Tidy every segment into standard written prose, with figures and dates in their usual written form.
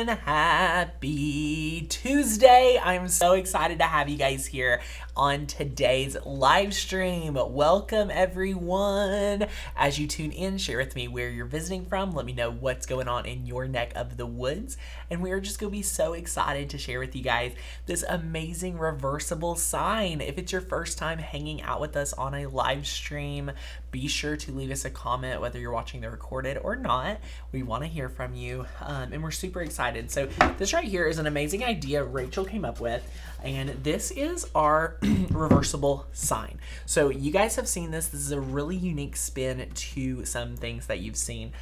everyone. Happy Tuesday. I'm so excited to have you guys here on today's live stream. Welcome everyone. As you tune in, share with me where you're visiting from. Let me know what's going on in your neck of the woods. And we are just going to be so excited to share with you guys this amazing reversible sign. If it's your first time hanging out with us on a live stream, be sure to leave us a comment whether you're watching the recorded or not. We want to hear from you, and we're super excited. So this right here is an amazing idea Rachel came up with, and this is our reversible sign. So you guys have seen this. This is a really unique spin to some things that you've seen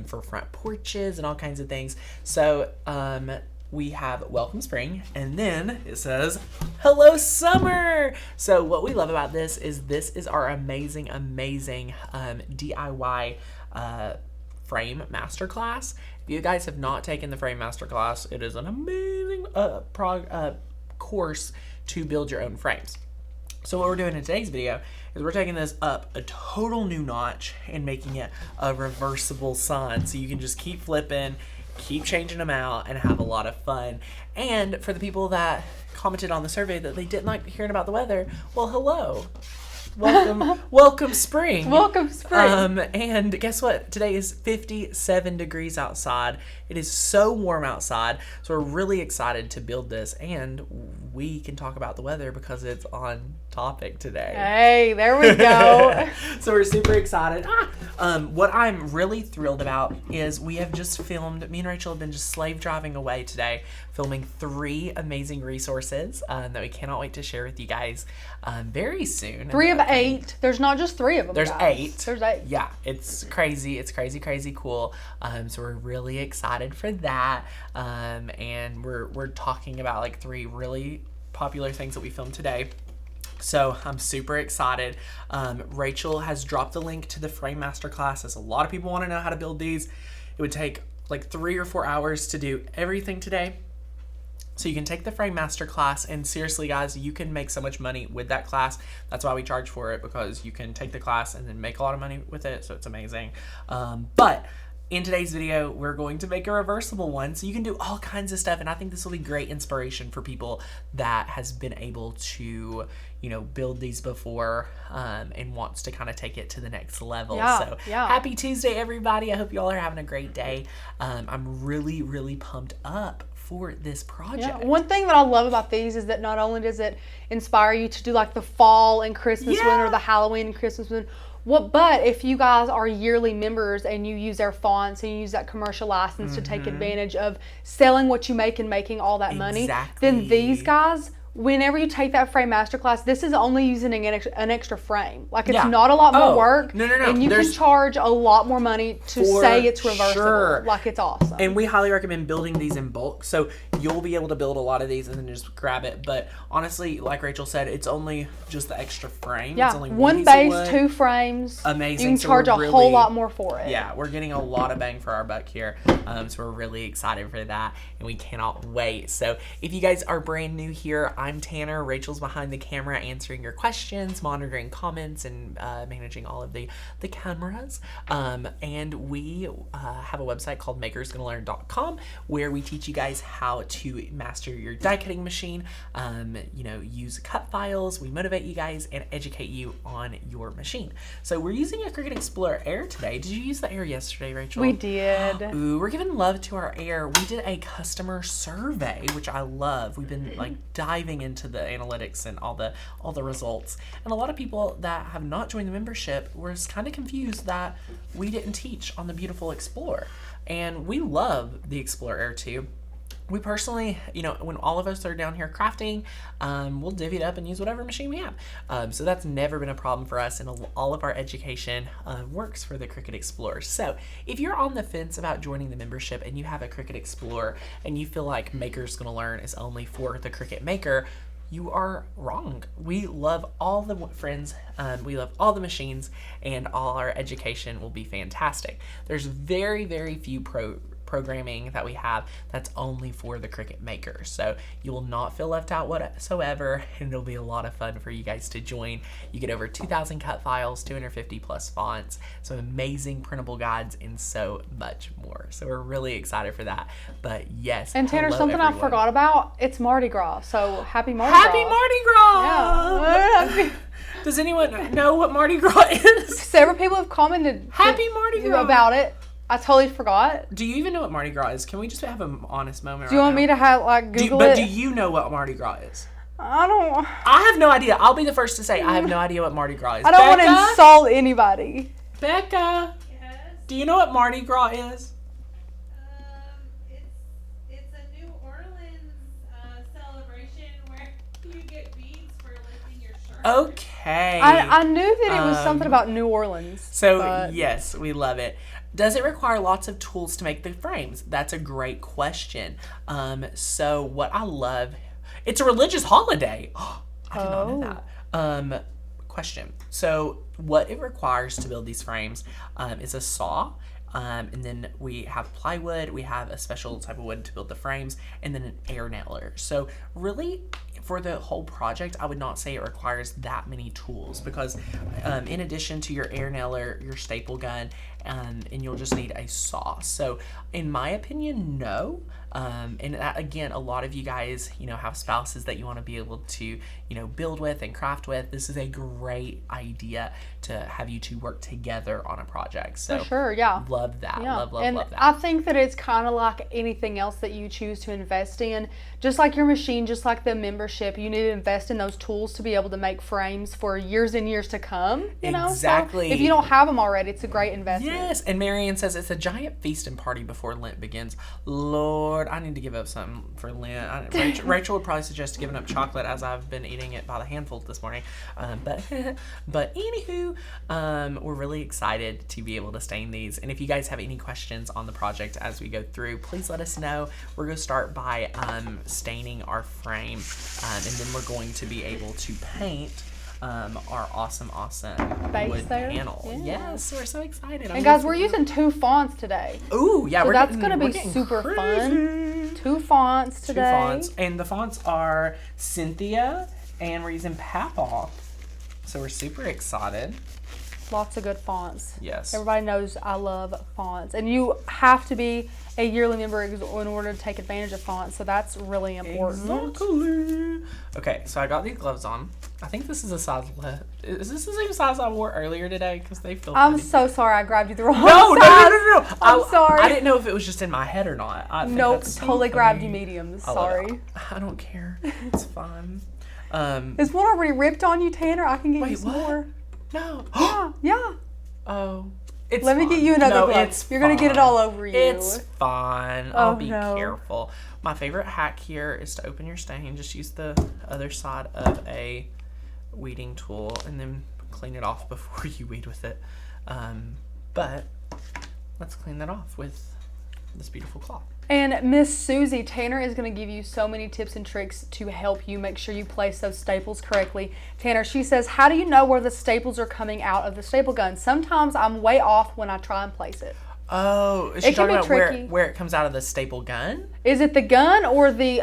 for front porches and all kinds of things. So we have welcome spring, and then it says hello summer. So what we love about this is our amazing DIY frame masterclass. If you guys have not taken the frame masterclass, it is an amazing course to build your own frames. So what we're doing in today's video is we're taking this up a total new notch and making it a reversible sign. So you can just keep flipping, keep changing them out, and have a lot of fun. And for the people that commented on the survey that they didn't like hearing about the weather, well, hello. Welcome spring. Welcome spring. And guess what? Today is 57 degrees outside. It is so warm outside. So we're really excited to build this, and we can talk about the weather because it's on topic today. Hey, there we go. So we're super excited. What I'm really thrilled about is we have just filmed, me and Rachel have been just slave driving away today, filming 3 amazing resources that we cannot wait to share with you guys very soon. 3 of 8. There's not just 3 of them. There's guys. 8. There's 8. Yeah, it's crazy. It's crazy cool. So we're really excited for that. And we're talking about like 3 really popular things that we filmed today. So I'm super excited. Rachel has dropped the link to the frame masterclass, as a lot of people want to know how to build these. It would take like 3 or 4 hours to do everything today. So you can take the frame masterclass, and seriously guys, you can make so much money with that class. That's why we charge for it, because you can take the class and then make a lot of money with it. So it's amazing. But in today's video, we're going to make a reversible one, so you can do all kinds of stuff, and I think this will be great inspiration for people that has been able to, you know, build these before and wants to kind of take it to the next level. Yeah. Happy Tuesday, everybody. I hope you all are having a great day. I'm really pumped up for this project. Yeah. One thing that I love about these is that not only does it inspire you to do like the fall and Christmas one, or the Halloween and Christmas one, but if you guys are yearly members and you use their fonts and you use that commercial license to take advantage of selling what you make and making all that money, then these guys, whenever you take that frame masterclass, this is only using an extra frame. Like, it's not a lot more work. No. And you can charge a lot more money to say it's reversible. Sure. Like, it's awesome. And we highly recommend building these in bulk. So you'll be able to build a lot of these and then just grab it. But honestly, like Rachel said, it's only just the extra frame. Yeah, it's only one base, 2 frames. Amazing. You can charge a whole lot more for it. Yeah, we're getting a lot of bang for our buck here. So we're really excited for that, and we cannot wait. So if you guys are brand new here, I'm Tanner. Rachel's behind the camera answering your questions, monitoring comments, and managing all of the cameras. And we have a website called makersgonnalearn.com where we teach you guys how to master your die cutting machine, use cut files. We motivate you guys and educate you on your machine. So we're using a Cricut Explorer Air today. Did you use the Air yesterday, Rachel? We did. Ooh, we're giving love to our Air. We did a customer survey, which I love. We've been like diving into the analytics and all the results. And a lot of people that have not joined the membership were kind of confused that we didn't teach on the beautiful Explorer. And we love the Explorer Air 2. We personally, when all of us are down here crafting, we'll divvy it up and use whatever machine we have. So that's never been a problem for us, and all of our education works for the Cricut Explorer. So if you're on the fence about joining the membership and you have a Cricut Explorer and you feel like Maker's Gonna Learn is only for the Cricut Maker, you are wrong. We love all the friends, we love all the machines, and all our education will be fantastic. There's very few programming that we have that's only for the Cricut maker. So you will not feel left out whatsoever, and it'll be a lot of fun for you guys to join. You get over 2,000 cut files, 250 plus fonts, some amazing printable guides, and so much more. So we're really excited for that. But yes, and Tanner, something everyone. I forgot about, it's Mardi Gras. So happy Mardi Gras. Happy Mardi Gras! Yeah. Does anyone know what Mardi Gras is? Several people have commented Happy Mardi Gras about it. I totally forgot. Do you even know what Mardi Gras is? Can we just have an honest moment? Do you want me to have Google it? But do you know what Mardi Gras is? I don't. I have no idea. I'll be the first to say I have no idea what Mardi Gras is. I don't want to insult anybody. Becca, yes. Do you know what Mardi Gras is? It's a New Orleans celebration where you get beads for lifting your shirt. Okay. I knew that it was something about New Orleans. So yes, we love it. Does it require lots of tools to make the frames? That's a great question. So what I love, it's a religious holiday. I did not know that. Question. So what it requires to build these frames is a saw. And then we have plywood, we have a special type of wood to build the frames, and then an air nailer. So really, for the whole project, I would not say it requires that many tools because in addition to your air nailer, your staple gun, and you'll just need a saw. So in my opinion, no. And again, a lot of you guys, have spouses that you want to be able to, build with and craft with. This is a great idea to have you two work together on a project. So for sure, yeah. Love that. Yeah. Love and that. I think that it's kind of like anything else that you choose to invest in. Just like your machine, just like the membership, you need to invest in those tools to be able to make frames for years and years to come. Exactly. So if you don't have them already, it's a great investment. Yes, and Marianne says it's a giant feast and party before Lent begins. Lord, I need to give up something for Lent. Rachel would probably suggest giving up chocolate as I've been eating it by the handful this morning. But anywho, we're really excited to be able to stain these. And if you guys have any questions on the project as we go through, please let us know. We're going to start by staining our frame, and then we're going to be able to paint our awesome base wood there. panel. Yeah. Yes, we're so excited. And guys, we're using 2 fonts today. Ooh, yeah, So that's going to be super fun. 2 fonts today. 2 fonts. And the fonts are Cynthia, and we're using Papoff. So we're super excited. Lots of good fonts. Yes. Everybody knows I love fonts. And you have to be a yearly member in order to take advantage of fonts. So that's really important. Exactly. Okay, so I got these gloves on. I think this is a size left. Is this the same size I wore earlier today? Because they feel I'm pretty. so sorry I grabbed you the wrong No. I'm sorry. I didn't know if it was just in my head or not. Nope, totally grabbed you mediums. Sorry. I don't care. It's fine. Is one already ripped on you, Tanner? I can get you Wait, some what? more. No. Yeah. Oh. It's Let me fine. get you another No, glove. it's You're going to get it fine. all over you. It's fine. I'll be no. careful. My favorite hack here is to open your stain. Just use the other side of a weeding tool and then clean it off before you weed with it. But let's clean that off with this beautiful cloth. And Miss Susie, Tanner is going to give you so many tips and tricks to help you make sure you place those staples correctly. Tanner, she says, how do you know where the staples are coming out of the staple gun? Sometimes I'm way off when I try and place it. Oh, is she It can talking be about tricky. where it comes out of the staple gun? Is it the gun or the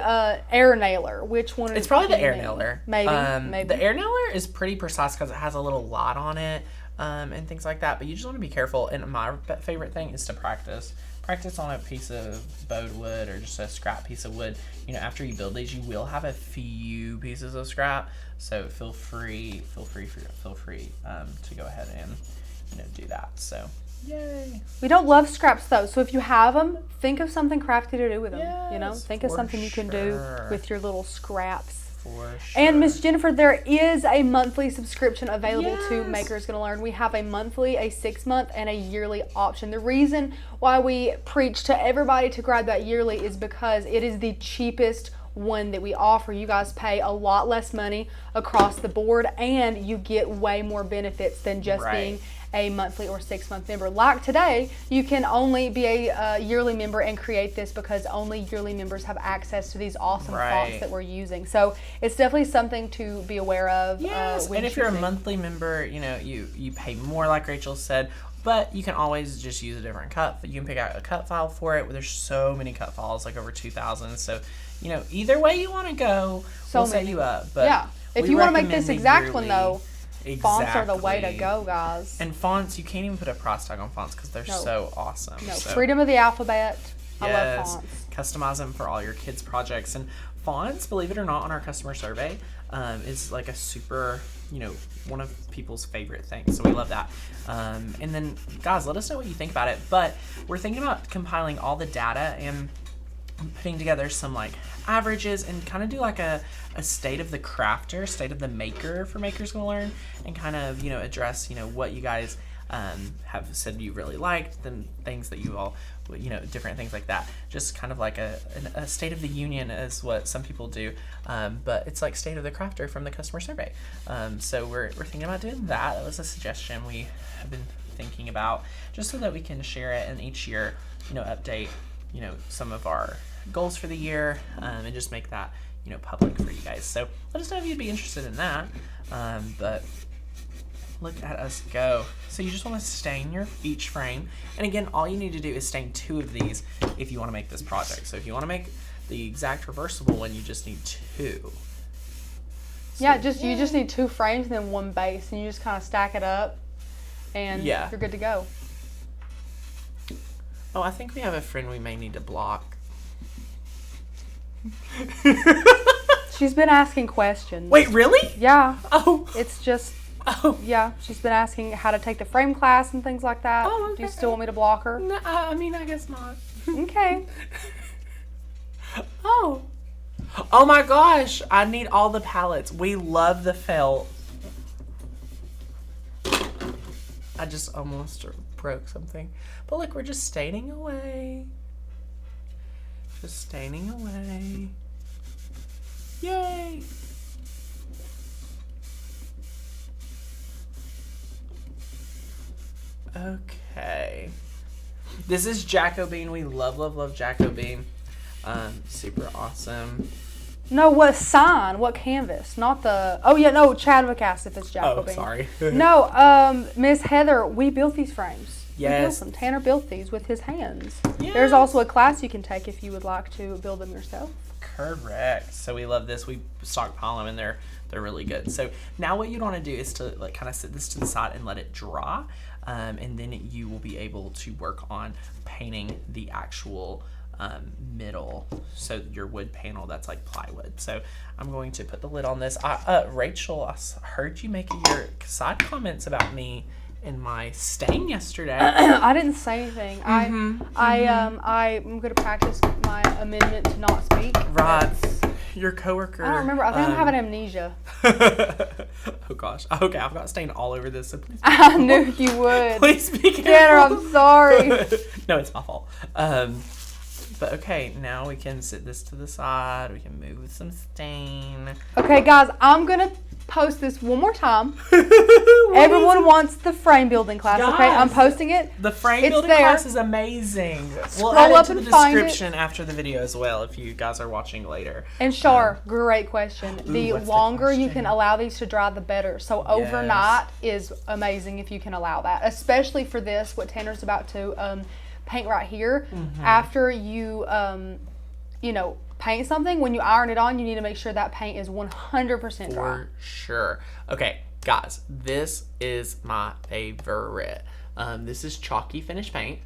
air nailer? Which one is It's probably the you air mean? nailer. Maybe. The air nailer is pretty precise because it has a little light on it and things like that. But you just want to be careful. And my favorite thing is to practice. Practice on a piece of bowed wood or just a scrap piece of wood. After you build these, you will have a few pieces of scrap. So feel free to go ahead and do that. So. Yay. We don't love scraps though, so if you have them, think of something crafty to do with them. Yes, think of for something you can do sure. with your little scraps. For sure. And Miss Jennifer, there is a monthly subscription available to Yes. Makers Gonna Learn. We have a monthly, a 6-month, and a yearly option. The reason why we preach to everybody to grab that yearly is because it is the cheapest one that we offer. You guys pay a lot less money across the board, and you get way more benefits than just being a monthly or 6-month member. Like today, you can only be a yearly member and create this because only yearly members have access to these awesome fonts that we're using. So it's definitely something to be aware of. Yes, and if you're a monthly member, you pay more, like Rachel said, But you can always just use a different cut. You can pick out a cut file for it. There's so many cut files, like over 2,000. So, either way you want to go, we'll set you up. But yeah. If we you want to make recommend this the exact one, yearly. though, fonts are the way to Exactly. go, guys. And fonts, you can't even put a price tag on fonts because they're No. so awesome. No, So, freedom of the alphabet. I love yes, fonts. customize them for all your kids' projects. And fonts, believe it or not, on our customer survey, is like a super, one of people's favorite things. So we love that. And then, guys, let us know what you think about it. But we're thinking about compiling all the data and putting together some like averages and kind of do like a state of the crafter, state of the maker for Makers Gonna Learn, and kind of address what you guys have said you really liked, the things that you all different things like that. Just kind of like a state of the union is what some people do, but it's like state of the crafter from the customer survey. So we're thinking about doing that. That was a suggestion we have been thinking about, just so that we can share it and each year update some of our goals for the year, and just make that public for you guys. So let us know if you'd be interested in that. But look at us go. So you just want to stain each frame, and again, all you need to do is stain 2 of these if you want to make this project. So if you want to make the exact reversible one, you just need 2. Yeah, you just need 2 frames and then 1 base, and you just kind of stack it up, and Yeah. you're good to go. Oh, I think we have a friend we may need to block. She's been asking questions. Wait, really? Yeah, Oh. it's just, Oh. yeah, she's been asking how to take the frame class and things like that. Oh, Do you okay. still want me to block her? No, I mean, I guess not. Okay. Oh. Oh my gosh. I need all the palettes. We love the felt. I just almost broke something. But look, we're just staining away. Just staining away. Yay. Okay. This is Jacobean. We love, love, love Jacobean. Super awesome. No, what sign? What canvas? Not the. Oh yeah, no, Chadwick asked if it's Oh, Jacobean. sorry. No, Miss Heather, we built these frames. Yes. We built them. Tanner built these with his hands. Yes. There's also a class you can take if you would like to build them yourself. Correct. So we love this. We stockpile them, and they're really good. So now what you'd want to do is to like kind of sit this to the side and let it dry, and then you will be able to work on painting the actual middle, so your wood panel that's like plywood. So I'm going to put the lid on this. Rachel, I heard you making your side comments about me and my stain yesterday. I didn't say anything. Mm-hmm. I'm going to practice my amendment to not speak. Right. Your coworker. I don't remember. I think I'm having amnesia. Oh gosh. Okay, I've got stain all over this, so please. I knew you would. Please be careful. Tanner, I'm sorry. No, it's my fault. But okay, now we can sit this to the side. We can move with some stain. Okay, guys, I'm going to post this one more time. What Everyone is it? wants the frame building class, okay? I'm Yes. posting it. The frame It's building there. class is amazing. Scroll We'll add up it to and the find it. description after the video as well if you guys are watching later. And Shar, great question. The what's the longer you question? can allow these to dry, the better. So overnight is amazing if you can allow that, especially for this, what Tanner's about to paint right here. Mm-hmm. After you, paint something, when you iron it on, you need to make sure that paint is 100% dry. For sure. Okay, guys, this is my favorite. This is chalky finish paint.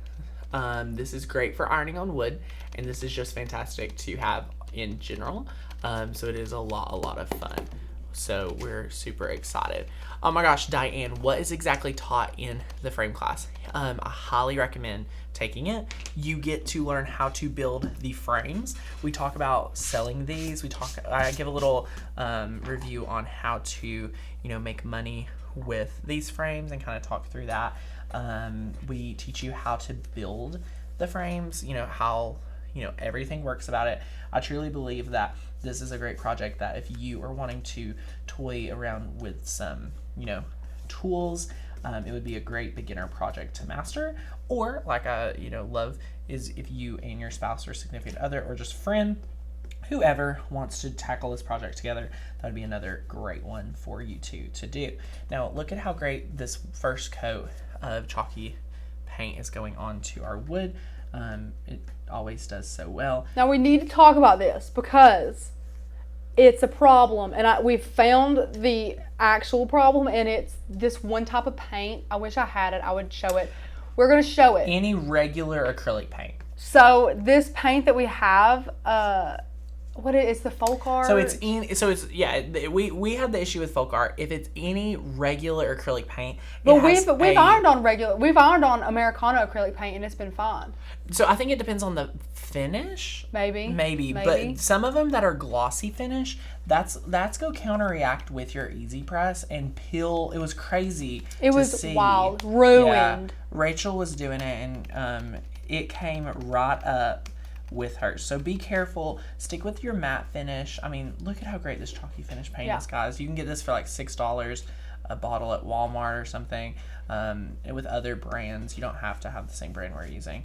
This is great for ironing on wood, and this is just fantastic to have in general. So it is a lot of fun. So we're super excited. Oh my gosh, Diane, what is exactly taught in the frame class? I highly recommend taking it. You get to learn how to build the frames. We talk about selling these. I give a little review on how to, make money with these frames and kind of talk through that. We teach you how to build the frames, how everything works about it. I truly believe that this is a great project that if you are wanting to toy around with some, tools, it would be a great beginner project to master. Or like I, love is if you and your spouse or significant other or just friend, whoever wants to tackle this project together, that would be another great one for you to do. Now look at how great this first coat of chalky paint is going on to our wood. It always does so well. Now we need to talk about this because it's a problem, and we've found the actual problem, and it's this one type of paint. I wish I had it. I would show it. We're going to show it. Any regular acrylic paint. So this paint that we have, what is the folk art? We had the issue with folk art. If it's any regular acrylic paint, but we've ironed on Americano acrylic paint, and it's been fine. So I think it depends on the finish. Maybe. But some of them that are glossy finish, that's go counteract with your Easy Press and peel. It was crazy. It was wild, ruined. Yeah, Rachel was doing it, and it came right up with her. So be careful. Stick with your matte finish. I mean, look at how great this chalky finish paint is, guys. You can get this for like $6 a bottle at Walmart or something. And with other brands, you don't have to have the same brand we're using.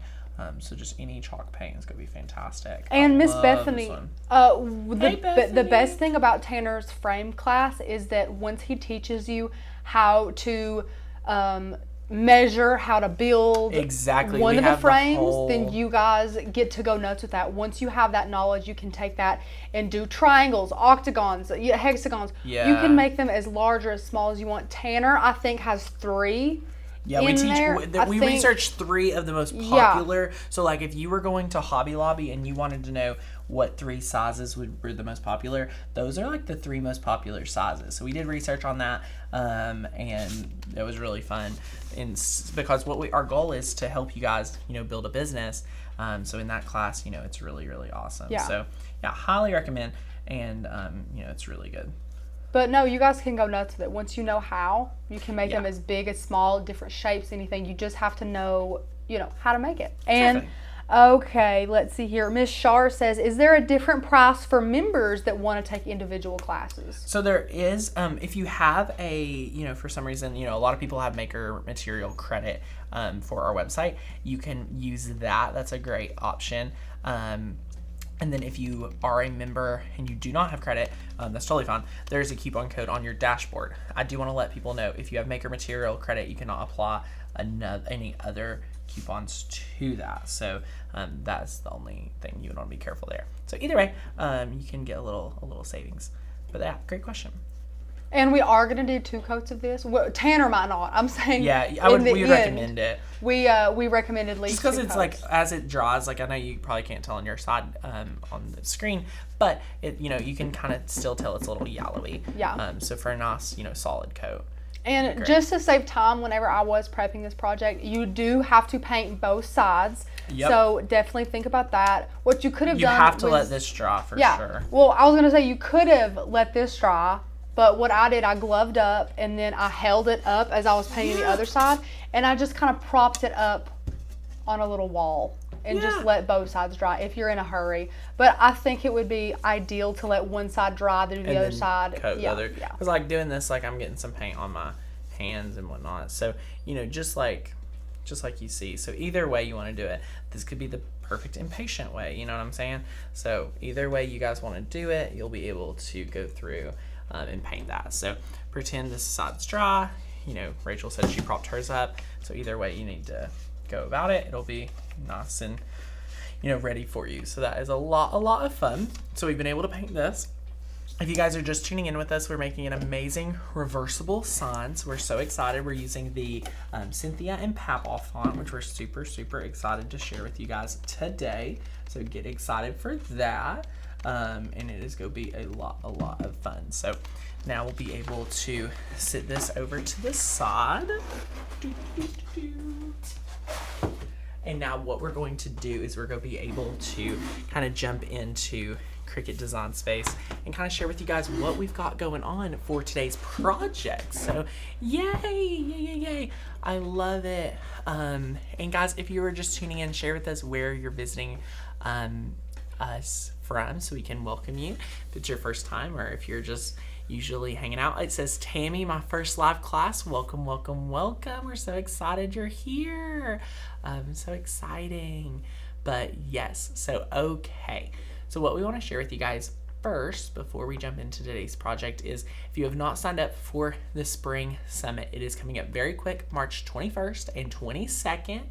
So just any chalk paint is going to be fantastic. And Miss Bethany, the best thing about Tanner's frame class is that once he teaches you how to measure, how to build one of the frames, then you guys get to go nuts with that. Once you have that knowledge, you can take that and do triangles, octagons, hexagons. You can make them as large or as small as you want. Tanner, I think, has 3. Yeah, we researched 3 of the most popular. So like if you were going to Hobby Lobby and you wanted to know what 3 sizes were the most popular, those are like the 3 most popular sizes. So we did research on that, and it was really fun. And because our goal is to help you guys, build a business. So in that class, it's really, really awesome. Yeah. So yeah, highly recommend, and it's really good. But no, you guys can go nuts with it. Once you know how, you can make them as big, as small, different shapes, anything. You just have to know, how to make it. And okay, let's see here. Miss Shar says, is there a different price for members that want to take individual classes? So there is. If you have for some reason, a lot of people have maker material credit for our website. You can use that. That's a great option. And then if you are a member and you do not have credit, that's totally fine. There's a coupon code on your dashboard. I do want to let people know, if you have maker material credit, you cannot apply any other coupons to that. So that's the only thing you would want to be careful there. So either way, you can get a little savings. But yeah, great question. And we are going to do 2 coats of this. Tanner might not. I'm saying. Yeah, we would recommend it. We recommended at least just because 2 it's coats. like as it dries. Like I know you probably can't tell on your side on the screen, but it you can kind of still tell it's a little yellowy. Yeah. So for a nice solid coat. And just to save time, whenever I was prepping this project, you do have to paint both sides. Yep. So definitely think about that. What you could have done. You have to let this dry for sure. Well, I was gonna say you could have let this dry. But what I did, I gloved up, and then I held it up as I was painting the other side, and I just kind of propped it up on a little wall and just let both sides dry if you're in a hurry. But I think it would be ideal to let one side dry, then the other side coat the other. I was like doing this, like I'm getting some paint on my hands and whatnot. So just like you see. So either way you want to do it, this could be the perfect impatient way. You know what I'm saying? So either way you guys want to do it, you'll be able to go through and paint that. So pretend this side's dry. Rachel said she propped hers up. So either way you need to go about it. It'll be nice and ready for you. So that is a lot of fun. So we've been able to paint this. If you guys are just tuning in with us, we're making an amazing reversible sign. So we're so excited. We're using the Cynthia and Papal font, which we're super, super excited to share with you guys today. So get excited for that. And it is going to be a lot of fun. So now we'll be able to sit this over to the side. And now what we're going to do is we're going to be able to kind of jump into Cricut Design Space and kind of share with you guys what we've got going on for today's project. So yay, I love it. And guys, if you were just tuning in, share with us where you're visiting us from so we can welcome you if it's your first time, or if you're just usually hanging out. It says, Tammy, my first live class. Welcome. We're so excited you're here. So exciting. But yes, so okay. So what we want to share with you guys first, before we jump into today's project, is if you have not signed up for the Spring Summit, it is coming up very quick, March 21st and 22nd.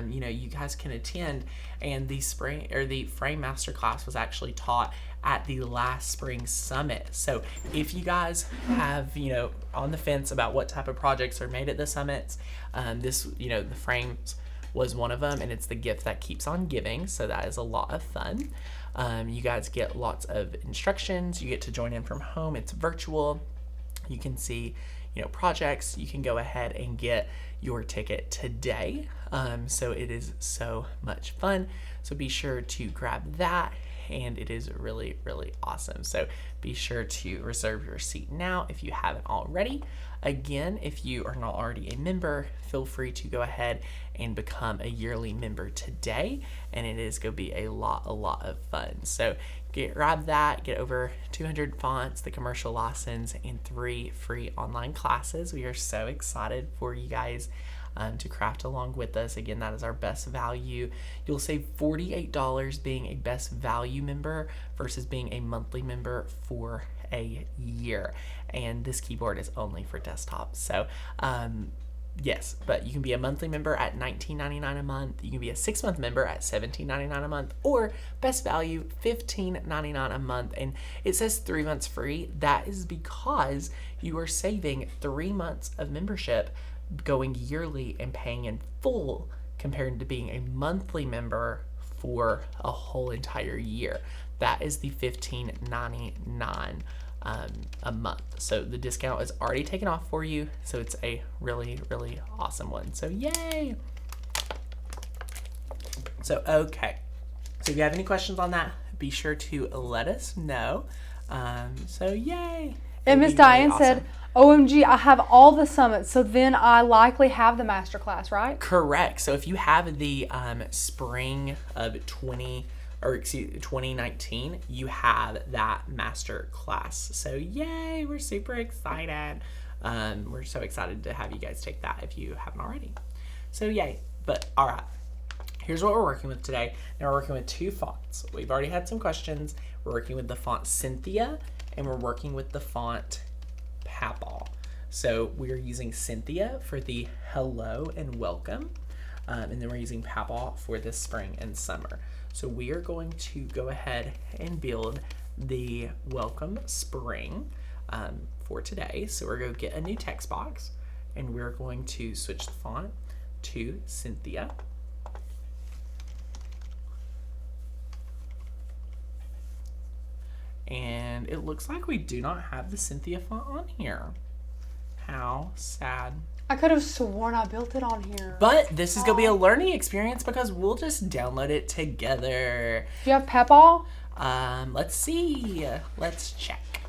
You guys can attend, and the frame masterclass was actually taught at the last Spring Summit. So if you guys have, on the fence about what type of projects are made at the summits, the frames was one of them, and it's the gift that keeps on giving. So that is a lot of fun. You guys get lots of instructions. You get to join in from home. It's virtual. You can see, projects. You can go ahead and get your ticket today. So it is so much fun. So be sure to grab that, and it is really, really awesome. So be sure to reserve your seat now if you haven't already. Again, if you are not already a member, feel free to go ahead and become a yearly member today, and it is going to be a lot of fun. So grab that, get over 200 fonts, the commercial license, and 3 free online classes. We are so excited for you guys to craft along with us. Again, that is our best value. You'll save $48 being a best value member versus being a monthly member for a year. And this keyboard is only for desktop. So yes, but you can be a monthly member at $19.99 a month. You can be a 6-month member at $17.99 a month, or best value $15.99 a month. And it says 3 months free. That is because you are saving 3 months of membership going yearly and paying in full, compared to being a monthly member for a whole entire year. That is the $15.99 a month. So the discount is already taken off for you. So it's a really, really awesome one. So yay! So okay. So if you have any questions on that, be sure to let us know. So yay! And Miss Diane said, OMG, I have all the summits, so then I likely have the masterclass, right? Correct. So if you have the spring of 2019, you have that master class. So yay, we're super excited. We're so excited to have you guys take that if you haven't already. So yay. But all right, here's what we're working with today. Now we're working with 2 fonts. We've already had some questions. We're working with the font Cynthia, and we're working with the font Papal. So we're using Cynthia for the hello and welcome, and then we're using Papal for the spring and summer. So we are going to go ahead and build the welcome spring for today. So we're going to get a new text box, and we're going to switch the font to Cynthia. And it looks like we do not have the Cynthia font on here. How sad. I could have sworn I built it on here. But this is going to be a learning experience because we'll just download it together. Do you have Papal? Let's see. Let's check.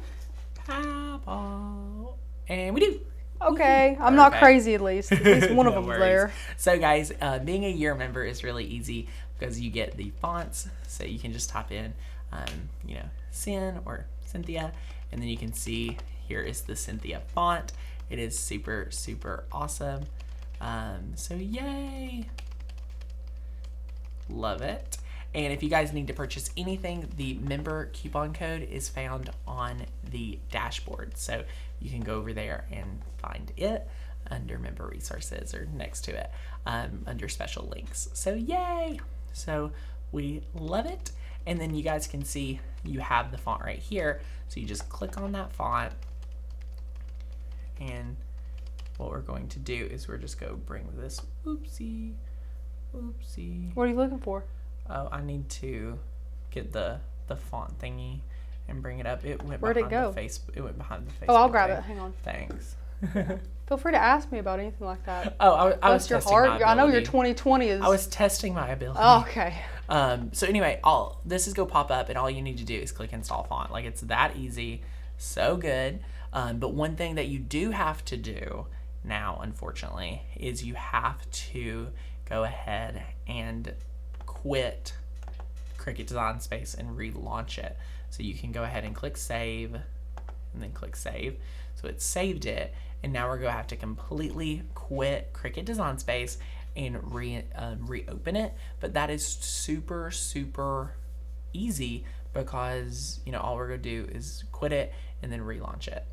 Papal. And we do. Okay. I'm not crazy at least. At least one of No them's worries. there. So guys, being a year member is really easy because you get the fonts. So you can just type in, Cyn or Cynthia, and then you can see here is the Cynthia font. It is super, super awesome. So yay. Love it. And if you guys need to purchase anything, the member coupon code is found on the dashboard. So you can go over there and find it under member resources or next to it under special links. So yay. So we love it. And then you guys can see you have the font right here. So you just click on that font. And what we're going to do is we're just going to bring this, oopsie. What are you looking for? Oh, I need to get the font thingy and bring it up. Where'd it go? It went behind the Facebook. Oh, I'll grab thing. it. Hang on. Thanks. Feel free to ask me about anything like that. Oh, I was Bless your testing my heart. I know your ability. 2020 is. I was testing my ability. Oh, okay. So anyway, this is go pop up, and all you need to do is click install font. Like, it's that easy, so good. But one thing that you do have to do now, unfortunately, is you have to go ahead and quit Cricut Design Space and relaunch it. So you can go ahead and click save, and then click save. So it saved it, and now we're going to have to completely quit Cricut Design Space and reopen it. But that is super, super easy because, you know, all we're going to do is quit it and then relaunch it.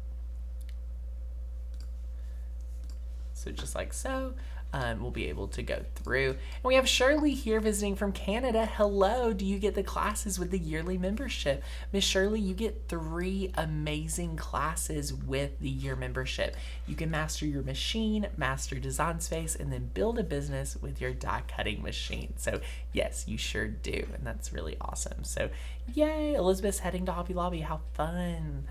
So just like so, we'll be able to go through. And we have Shirley here visiting from Canada. Hello, do you get the classes with the yearly membership? Miss Shirley, you get 3 amazing classes with the year membership. You can master your machine, master design space, and then build a business with your die cutting machine. So yes, you sure do. And that's really awesome. So yay, Elizabeth's heading to Hobby Lobby. How fun.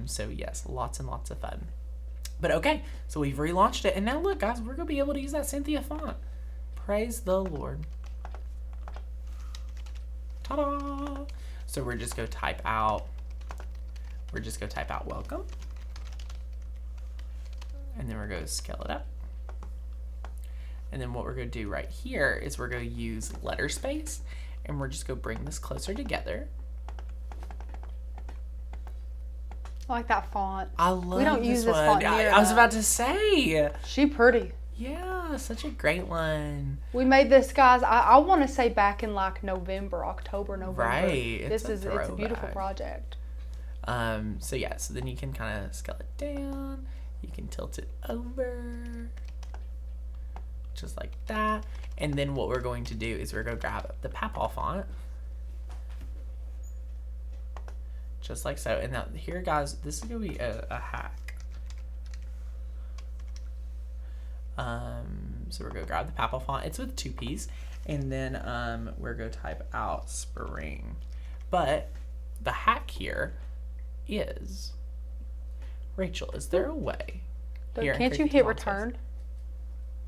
So yes, lots and lots of fun. But okay, so we've relaunched it. And now look, guys, we're going to be able to use that Cynthia font. Praise the Lord. Ta-da! So we're just going to type out, welcome. And then we're going to scale it up. And then what we're going to do right here is we're going to use letter space. And we're just going to bring this closer together. I like that font. I love We don't use this one. font near I was enough. about to say. She pretty. Yeah, such a great one. We made this, guys, I want to say back in like October, November. Right. It's a beautiful throwback. project. So yeah, so then you can kind of scale it down. You can tilt it over. Just like that. And then what we're going to do is we're going to grab the Papal font. Just like so. And now here, guys, this is going to be a hack. So we're going to grab the Papal font. It's with 2 P's. And then we're going to type out spring. But the hack here is, Rachel, is there a way? Here, Can't you Cricut hit Design Space.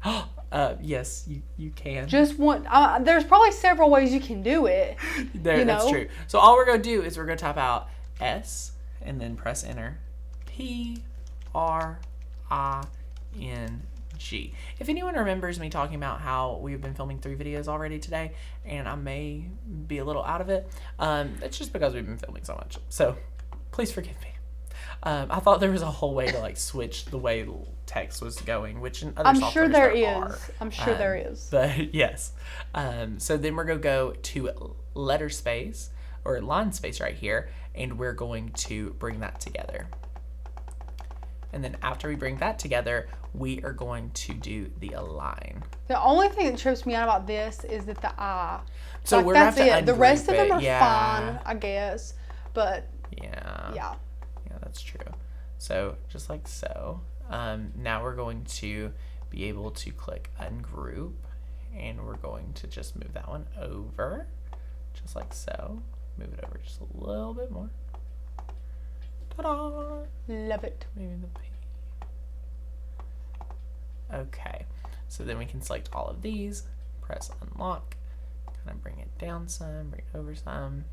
return? Yes, you can. Just one. There's probably several ways you can do it. That's know? true. So all we're going to do is we're going to type out S and then press enter. PRING. If anyone remembers me talking about how we've been filming 3 videos already today, and I may be a little out of it, it's just because we've been filming so much. So please forgive me. I thought there was a whole way to like switch the way text was going, which in other I'm softwares sure there are. is. I'm sure there is. But yes. So then we're going to go to letter space or line space right here, and we're going to bring that together. And then after we bring that together, we are going to do the align. The only thing that trips me out about this is that the I. So like, we're going that's to have to it. The rest of them are yeah. fine, I guess. But Yeah. yeah. Yeah, that's true. So just like so. Now we're going to be able to click ungroup, and we're going to just move that one over, just like so. Move it over just a little bit more. Ta-da! Love it. Maybe the P. Okay, so then we can select all of these, press unlock, kind of bring it down some, bring it over some.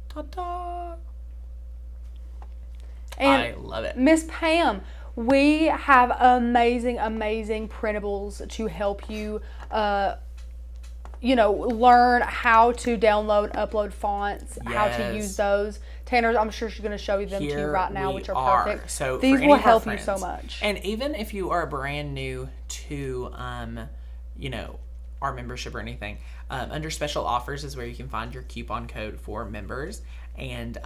Ta-da! And I love it. Miss Pam, we have amazing printables to help you, learn how to download, upload fonts, how to Yes. use those. Tanner, I'm sure she's going to show you them to you Here right now, we which are perfect. So These for any will of our help you so friends, much. And even if you are brand new to, our membership or anything, under special offers is where you can find your coupon code for members. And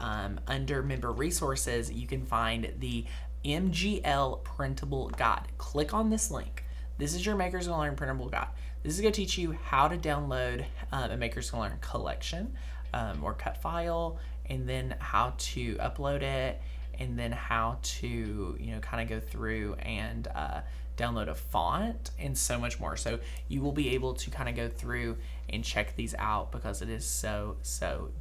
under member resources, you can find the MGL printable guide. Click on this link. This is your Makers Gonna Learn printable guide. This is going to teach you how to download a Makers Gonna Learn collection or cut file, and then how to upload it, and then how to, kind of go through and download a font and so much more. So you will be able to kind of go through and check these out because it is so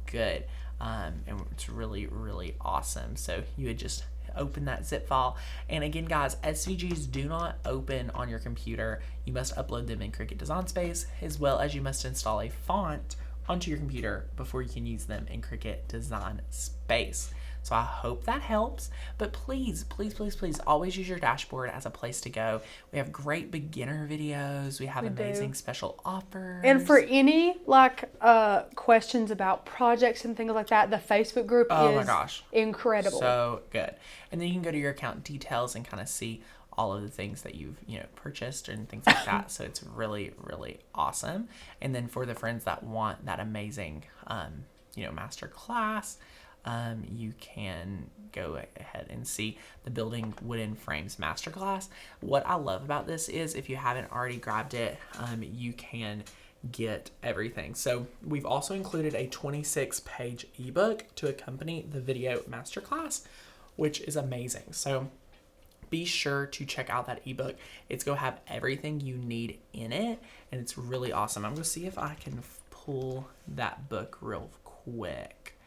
good. And it's really, really awesome. So you would just open that zip file. And again, guys, SVGs do not open on your computer. You must upload them in Cricut Design Space, as well as you must install a font onto your computer before you can use them in Cricut Design Space. So I hope that helps, but please always use your dashboard as a place to go. We have great beginner videos. We have amazing special offers. And for any questions about projects and things like that, the Facebook group is my gosh, incredible. So good. And then you can go to your account details and kind of see all of the things that you've, purchased and things like that. So it's really, really awesome. And then for the friends that want that amazing, Masterclass, you can go ahead and see the Building Wooden Frames Masterclass. What I love about this is if you haven't already grabbed it, you can get everything. So we've also included a 26-page ebook to accompany the video masterclass, which is amazing. So be sure to check out that ebook. It's going to have everything you need in it, and it's really awesome. I'm going to see if I can pull that book real quick.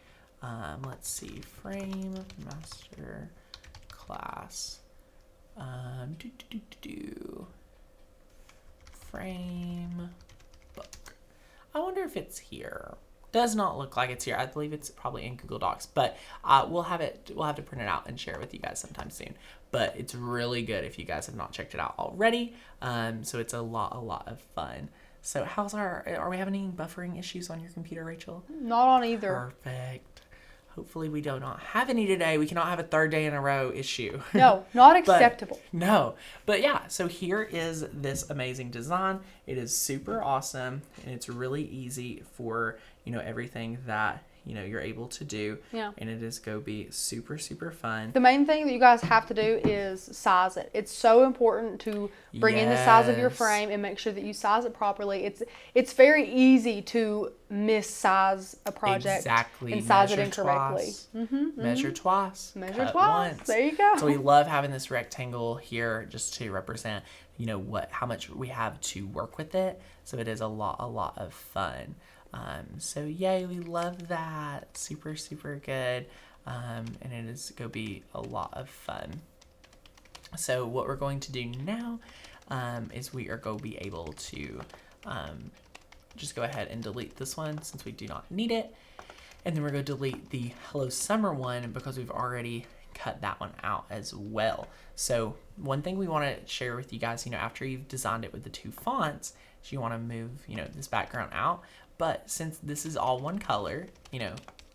Let's see, Frame Master Class. Frame book. I wonder if it's here. Does not look like it's here. I believe it's probably in Google Docs, but we'll have to print it out and share it with you guys sometime soon. But it's really good if you guys have not checked it out already. So it's a lot of fun. So are we having any buffering issues on your computer, Rachel? Not on either. Perfect. Hopefully we do not have any today. We cannot have a third day in a row issue. No, not acceptable. But yeah, so here is this amazing design. It is super awesome, and it's really easy for, everything that, you're able to do. Yeah. And it is going to be super, super fun. The main thing that you guys have to do is size it. It's so important to bring in the size of your frame and make sure that you size it properly. It's very easy to missize a project and size it incorrectly. Measure twice. Measure cut twice. Once. There you go. So we love having this rectangle here just to represent, how much we have to work with it. So it is a lot of fun. So yay, we love that. Super, super good. And it is going to be a lot of fun. So what we're going to do now is we are going to be able to just go ahead and delete this one since we do not need it. And then we're going to delete the Hello Summer one because we've already cut that one out as well. So one thing we want to share with you guys, after you've designed it with the two fonts, is you want to move, this background out. But since this is all one color,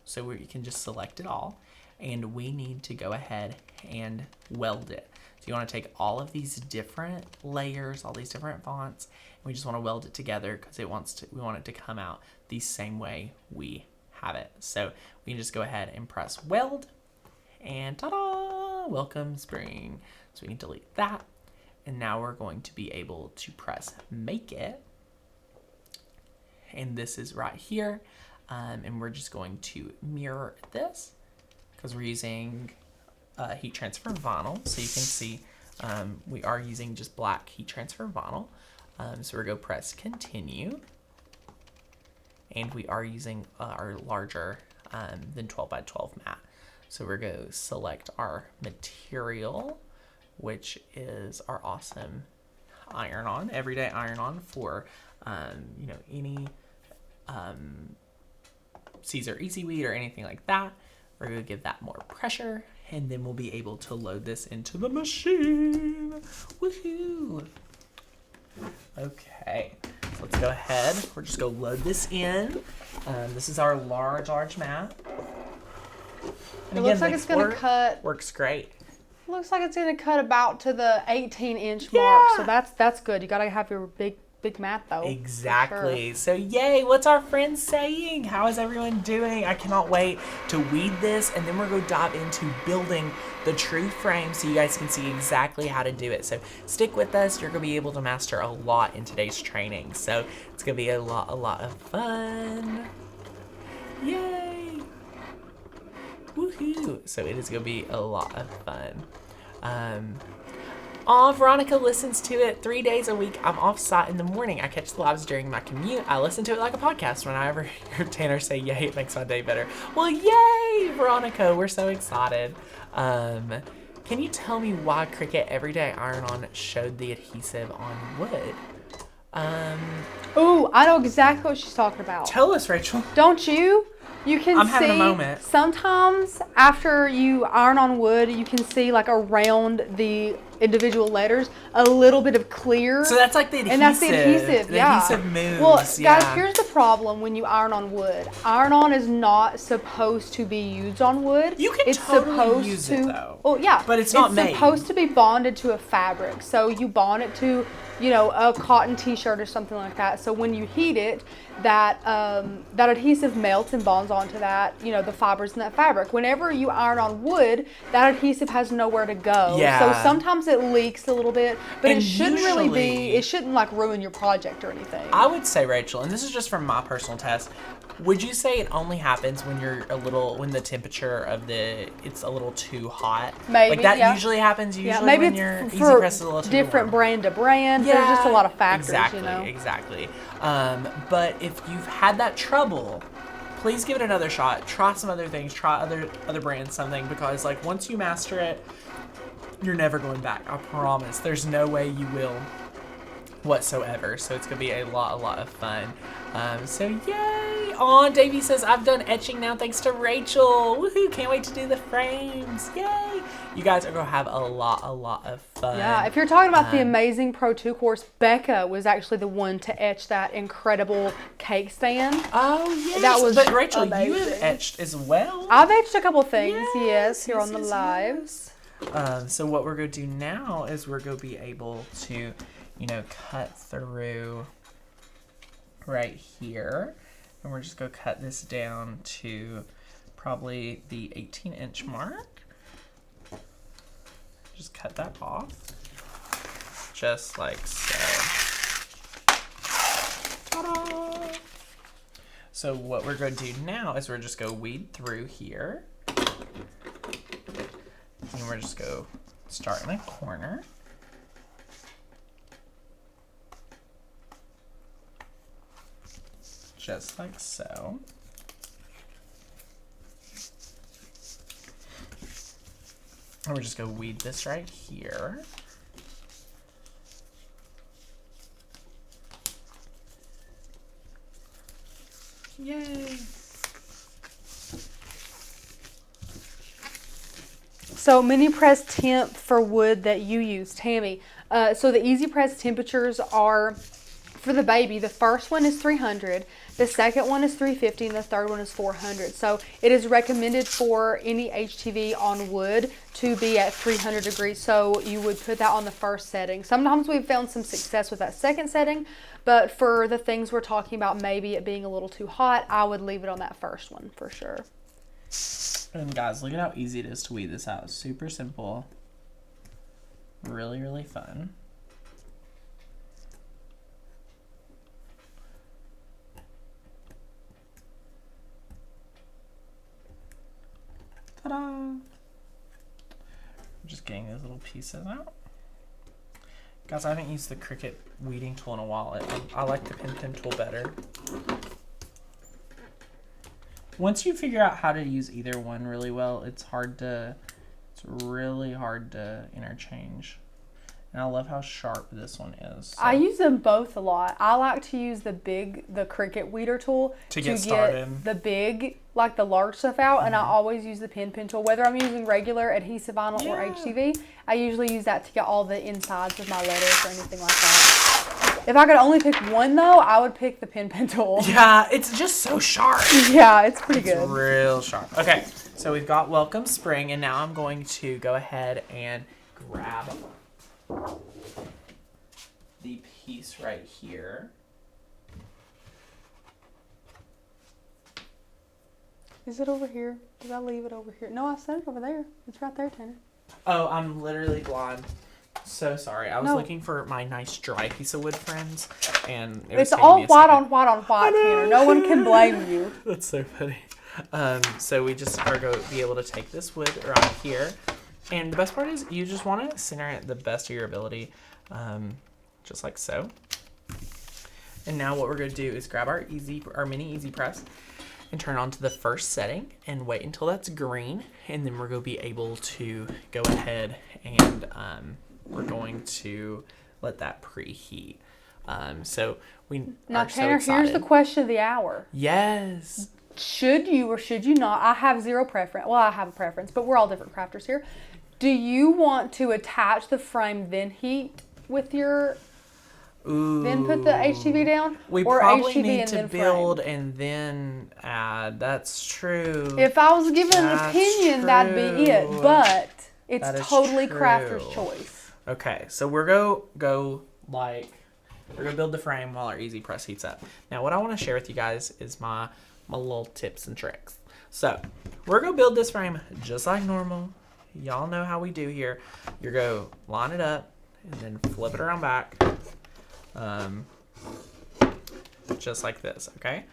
so we can just select it all, and we need to go ahead and weld it. So you want to take all of these different layers, all these different fonts, and we just want to weld it together because we want it to come out the same way we have it. So we can just go ahead and press weld, and ta-da! Welcome spring. So we can delete that, and now we're going to be able to press make it. And this is right here, and we're just going to mirror this because we're using heat transfer vinyl. So you can see we are using just black heat transfer vinyl. So we're going to press continue, and we are using our larger than 12 by 12 mat. So we're going to select our material, which is our awesome iron-on, everyday iron-on for any Caesar Easy Weed or anything like that. We're going to give that more pressure, and then we'll be able to load this into the machine. Woohoo! Okay, so let's go ahead. We're just going to load this in. This is our large mat. And it looks like it's going to cut. Works great. Looks like it's going to cut about to the 18-inch mark. So that's good. You got to have your big mat though. Exactly. Sure. So yay, what's our friends saying? How is everyone doing? I cannot wait to weed this, and then we're going to dive into building the true frame so you guys can see exactly how to do it. So stick with us. You're going to be able to master a lot in today's training. So it's going to be a lot of fun. Yay. Woohoo. So it is going to be a lot of fun. Veronica listens to it 3 days a week. I'm off site in the morning. I catch the lives during my commute. I listen to it like a podcast. When I ever hear Tanner say yay, it makes my day better. Well, yay, Veronica. We're so excited. Can you tell me why Cricut Everyday Iron-On showed the adhesive on wood? Ooh, I know exactly what she's talking about. Tell us, Rachel. Don't you? You can I'm see having a moment. sometimes after you iron on wood, you can see like around the individual letters a little bit of clear. So that's like the adhesive. And that's the adhesive, The yeah. adhesive moves. Well, guys, yeah. here's the problem when you iron on wood. Iron-on is not supposed to be used on wood. You can it's totally supposed use to, it, though. Well, yeah. But it's not made. It's supposed to be bonded to a fabric. So you bond it to, you know, a cotton t-shirt or something like that. So when you heat it, that adhesive melts and bonds onto that, you know, the fibers in that fabric. Whenever you iron on wood, that adhesive has nowhere to go. Yeah. So sometimes it leaks a little bit, but And it shouldn't really be, usually- it shouldn't like ruin your project or anything. I would say, Rachel, and this is just from my personal test, would you say it only happens when you're when the temperature of it's a little too hot? Maybe, Like that yeah. usually happens Maybe when your it's easy for press is a little too different warm. brand to brand. There's just a lot of factors, exactly, you know. Exactly. But if you've had that trouble, please give it another shot. Try some other things. Try other brands, something, because like once you master it, you're never going back. I promise. There's no way you will whatsoever. So it's gonna be a lot of fun. So yay! Aw, Davey says I've done etching now thanks to Rachel. Woohoo! Can't wait to do the frames. Yay! You guys are gonna have a lot of fun. Yeah, if you're talking about the amazing Pro 2 course, Becca was actually the one to etch that incredible cake stand. Oh yes. That was But Rachel, you amazing. have etched as well. I've etched a couple things, Yes, here on the yes, lives. So what we're gonna do now is we're gonna be able to, you know, cut through right here, and we're just gonna cut this down to probably the 18-inch mark. Just cut that off, just like so. Ta-da! So what we're gonna do now is we're just gonna weed through here. And we're just go start in a corner. Just like so. And we're just gonna weed this right here. Yay! So mini press temp for wood that you use, Tammy. So the easy press temperatures are, for the baby, the first one is 300, the second one is 350, and the third one is 400. So it is recommended for any HTV on wood to be at 300 degrees. So you would put that on the first setting. Sometimes we've found some success with that second setting, but for the things we're talking about, maybe it being a little too hot, I would leave it on that first one for sure. And guys, look at how easy it is to weed this out. Super simple. Really fun. Ta-da! I'm just getting those little pieces out. Guys, I haven't used the Cricut weeding tool in a while. I like the pen tool better. Once you figure out how to use either one really well, it's really hard to interchange. And I love how sharp this one is. So. I use them both a lot. I like to use the Cricut weeder tool to get started. The big, like the large stuff out, and I always use the pen tool. Whether I'm using regular adhesive vinyl or HTV, I usually use that to get all the insides of my letters or anything like that. If I could only pick one though, I would pick the pen tool. Yeah, it's just so sharp. Yeah, it's pretty good. It's real sharp. Okay, so we've got Welcome Spring, and now I'm going to go ahead and grab the piece right here. Is it over here? Did I leave it over here? No, I set it over there. It's right there, Tanner. Oh, I'm literally blind. So sorry. I was looking for my nice dry piece of wood, friends, and it's all white on white on white, Tanner. No one can blame you. That's so funny. So we just are going to be able to take this wood right here, and the best part is you just want to center it the best of your ability, just like so. And now what we're going to do is grab our mini easy press and turn on to the first setting and wait until that's green, and then we're going to be able to go ahead and we're going to let that preheat. So we Now, are Tanner, so here's excited. the question of the hour. Yes. Should you or should you not? I have zero preference. Well, I have a preference, but we're all different crafters here. Do you want to attach the frame, then heat with your, Ooh. then put the HTV down? We or probably HTV need and to then build frame? and then add. That's true. If I was given an That's opinion, that'd be it. true. But it's That is totally true. crafter's choice. Okay, so we're gonna build the frame while our easy press heats up. Now, what I want to share with you guys is my little tips and tricks. So we're gonna build this frame just like normal. Y'all know how we do here. You're gonna line it up and then flip it around back, just like this. Okay.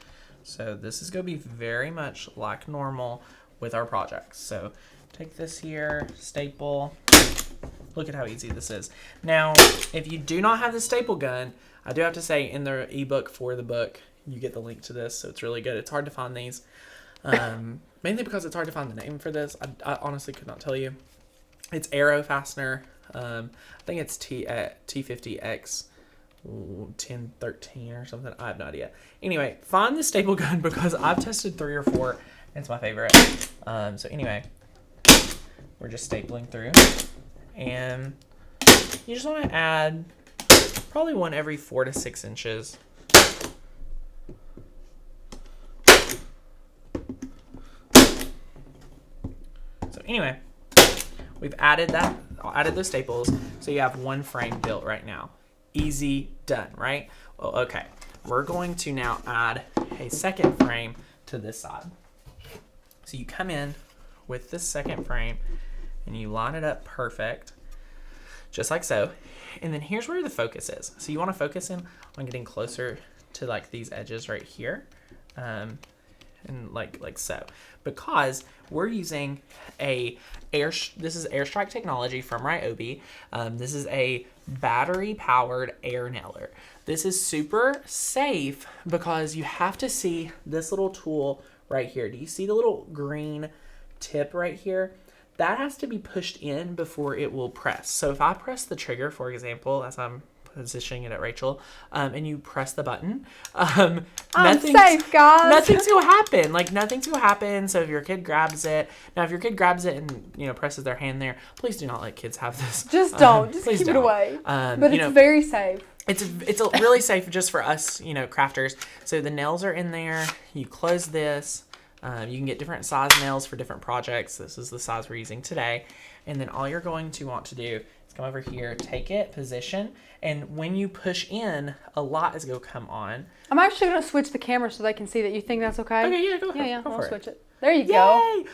So this is gonna be very much like normal with our projects. So take this here, staple. Look at how easy this is. Now, if you do not have the staple gun, I do have to say in the ebook for the book, you get the link to this, so it's really good. It's hard to find these, mainly because it's hard to find the name for this. I honestly could not tell you. It's Arrow Fastener. I think it's T50X 1013 or something. I have no idea. Anyway, find the staple gun because I've tested 3 or 4. And it's my favorite. So anyway, we're just stapling through. And you just want to add probably one every 4 to 6 inches. So anyway, we've added those staples. So you have one frame built right now. Easy, done, right? Well, okay. We're going to now add a second frame to this side. So you come in with this second frame and you line it up perfect, just like so. And then here's where the focus is. So you want to focus in on getting closer to like these edges right here, and like so, because we're using this is Airstrike technology from Ryobi. This is a battery powered air nailer. This is super safe because you have to see this little tool right here. Do you see the little green tip right here? That has to be pushed in before it will press. So if I press the trigger, for example, as I'm positioning it at Rachel, and you press the button, I'm safe, guys. Nothing's gonna happen. Like nothing's gonna happen. So if your kid grabs it, now if your kid grabs it and presses their hand there, please do not let kids have this. Just don't. Just keep it away. But it's very safe. It's really safe just for us, crafters. So the nails are in there. You close this. You can get different size nails for different projects. This is the size we're using today. And then all you're going to want to do is come over here, take it, position, and when you push in, a lot is going to come on. I'm actually going to switch the camera so they can see that. You think that's okay? Okay, yeah, go ahead. Yeah, Go I'll for switch it. There you go.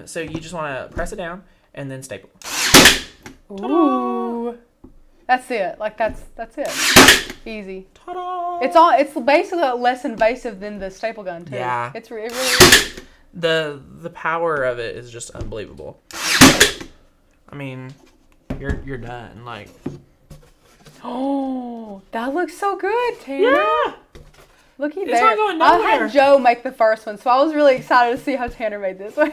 So you just want to press it down and then staple. Ooh. That's it. Like that's it. Easy. Ta-da! It's basically less invasive than the staple gun too. Yeah. It really is. The power of it is just unbelievable. I mean, you're done. Like, oh, that looks so good, Tanner. yeah. Looky It's there. not going I nowhere. had Joe make the first one, so I was really excited to see how Tanner made this one.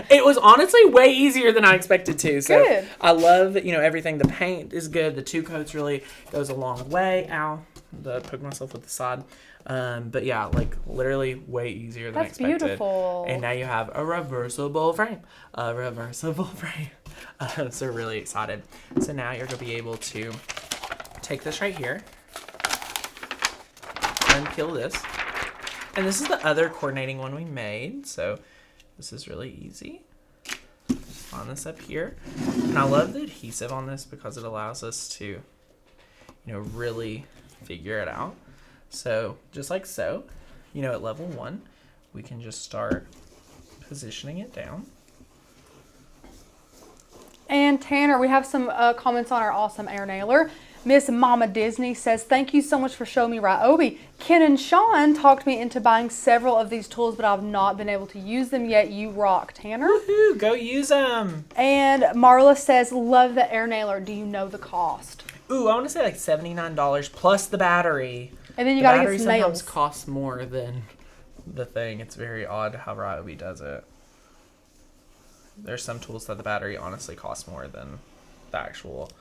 It was honestly way easier than I expected to. So Good. I love, everything. The paint is good. The 2 coats really goes a long way. Ow. Poke myself with the side. But yeah, like literally way easier than I That's expected. beautiful. And now you have a reversible frame. So really excited. So now you're going to be able to take this right here. Unpeel this. And this is the other coordinating one we made. So this is really easy. On this up here. And I love the adhesive on this because it allows us to, really figure it out. So just like so, at level 1, we can just start positioning it down. And Tanner, we have some comments on our awesome air nailer. Miss Mama Disney says, thank you so much for showing me Ryobi. Ken and Sean talked me into buying several of these tools, but I've not been able to use them yet. You rock, Tanner. Woohoo, go use them. And Marla says, love the air nailer. Do you know the cost? Ooh, I want to say like $79 plus the battery. And then you The got to battery get some sometimes nails. costs more than the thing. It's very odd how Ryobi does it. There's some tools that the battery honestly costs more than the actual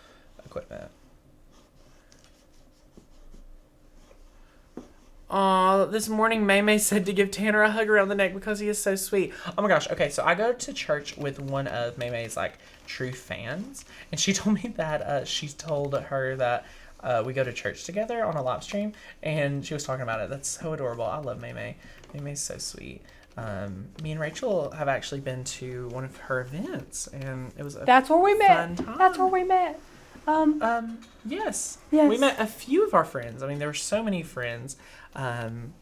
equipment. This morning May said to give Tanner a hug around the neck because he is so sweet. Oh my gosh. Okay, so I go to church with one of May's like true fans, and she told me that she told her that we go to church together on a live stream, and she was talking about it. That's so adorable. I love May. May's so sweet. Me and Rachel have actually been to one of her events, and it was a That's where we met. fun time. That's where we met. Yes. Yes. We met a few of our friends. I mean, there were so many friends, and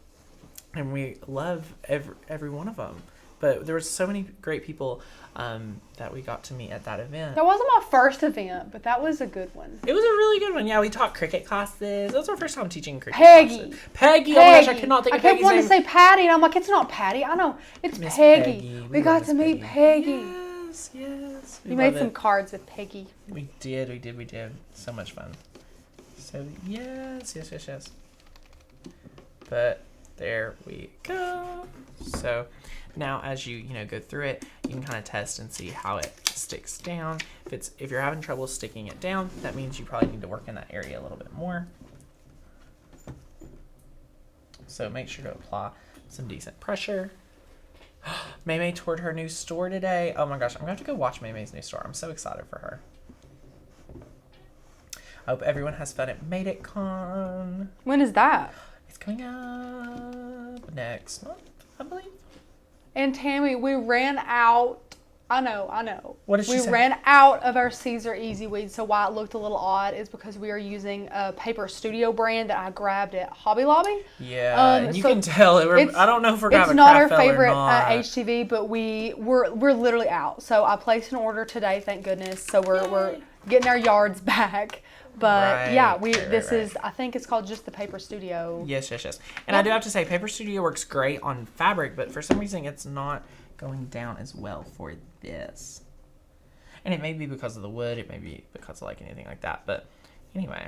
we love every one of them. But there were so many great people that we got to meet at that event. That wasn't my first event, but that was a good one. It was a really good one. Yeah, we taught Cricut classes. It was our first time teaching Cricut Peggy. classes. Peggy. Oh my gosh, I could not think of I kept Peggy's wanting name. to say Patty, and I'm like, it's not Patty. I know. It's Miss Peggy. We love got Miss to meet Peggy. Yes. You made some cards with Peggy. We did. So much fun. So, yes. But there we go. So, now as you go through it, you can kind of test and see how it sticks down. If you're having trouble sticking it down, that means you probably need to work in that area a little bit more. So, make sure to apply some decent pressure. May toured her new store today. Oh my gosh, I'm gonna have to go watch May's new store. I'm so excited for her. I hope everyone has fun at Made It Con. When is that? It's coming up next month, I believe. And Tammy, we ran out. I know. What did she say? We ran out of our Caesar Easy Weed, so why it looked a little odd is because we are using a Paper Studio brand that I grabbed at Hobby Lobby. Yeah, and you so can tell. I don't know if we're It's a not our craft fell or favorite not. HTV, but we're literally out. So I placed an order today, thank goodness. So we're getting our yards back. But yeah, this is, I think it's called just the Paper Studio. Yes. And I do have to say, Paper Studio works great on fabric, but for some reason it's not going down as well for this. And it may be because of the wood, it may be because of like anything like that, but anyway.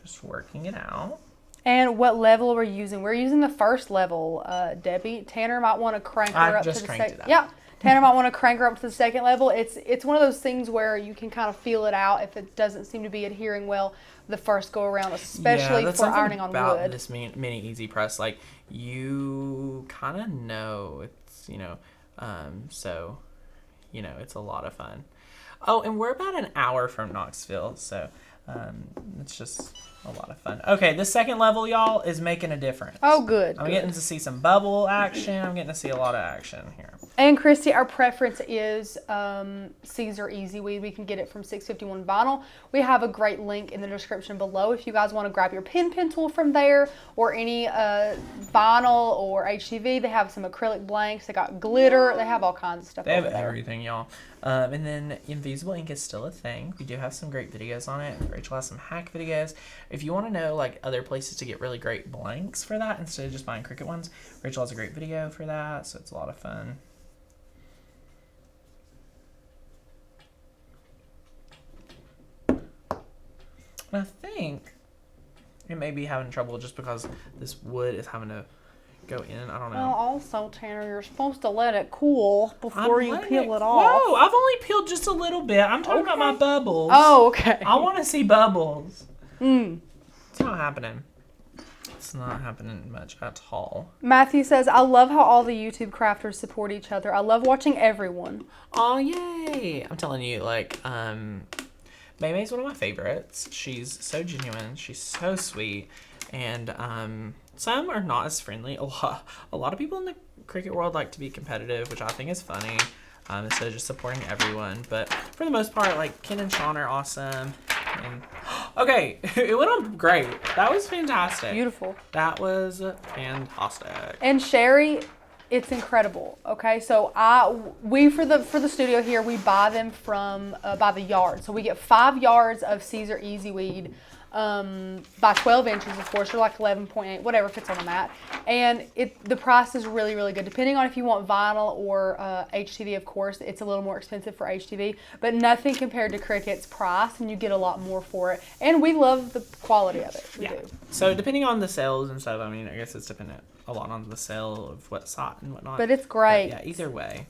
Just working it out. And what level we're using? We're using the first level, Debbie. Tanner might want to crank her up to the second. Yeah. Tanner might want to crank her up to the second level. It's one of those things where you can kind of feel it out if it doesn't seem to be adhering well the first go around, especially for ironing on wood. This mini easy press, like you kind of know it's so it's a lot of fun. Oh, and we're about an hour from Knoxville, so it's just a lot of fun. Okay, this second level, y'all, is making a difference. Oh, good. I'm getting to see some bubble action. I'm getting to see a lot of action here. And Christy, our preference is Caesar Easy Weed. We can get it from 651 Vinyl. We have a great link in the description below if you guys want to grab your pen tool from there, or any vinyl or HTV. They have some acrylic blanks. They got glitter. They have all kinds of stuff. They have everything, y'all. And then Invisible ink is still a thing. We do have some great videos on it. Rachel has some hack videos. If you want to know like other places to get really great blanks for that instead of just buying Cricut ones, Rachel has a great video for that, so it's a lot of fun. And I think it may be having trouble just because this wood is having to go in. I don't know. Well, also, Tanner, you're supposed to let it cool before you peel it off. Whoa, I've only peeled just a little bit. I'm talking about my bubbles. Oh, okay. I want to see bubbles. It's not happening. It's not happening much at all. Matthew says, I love how all the YouTube crafters support each other. I love watching everyone. Oh, yay. I'm telling you, like, May's one of my favorites. She's so genuine. She's so sweet. And some are not as friendly. A lot of people in the Cricut world like to be competitive, which I think is funny. Instead of just supporting everyone. But for the most part, like, Ken and Sean are awesome. And, okay, it went on great. That was fantastic. Beautiful. That was fantastic. And Sherry, it's incredible. Okay, so we for the studio here, we buy them from by the yard. So we get 5 yards of Caesar Easy Weed by 12 inches, of course, or like 11.8, whatever fits on the mat. And the price is really, really good. Depending on if you want vinyl or HTV, of course, it's a little more expensive for HTV, but nothing compared to Cricut's price, and you get a lot more for it. And we love the quality of it. We do. So depending on the sales and stuff, I mean, I guess it's dependent a lot on the sale of what site and whatnot. But it's great. But yeah, either way,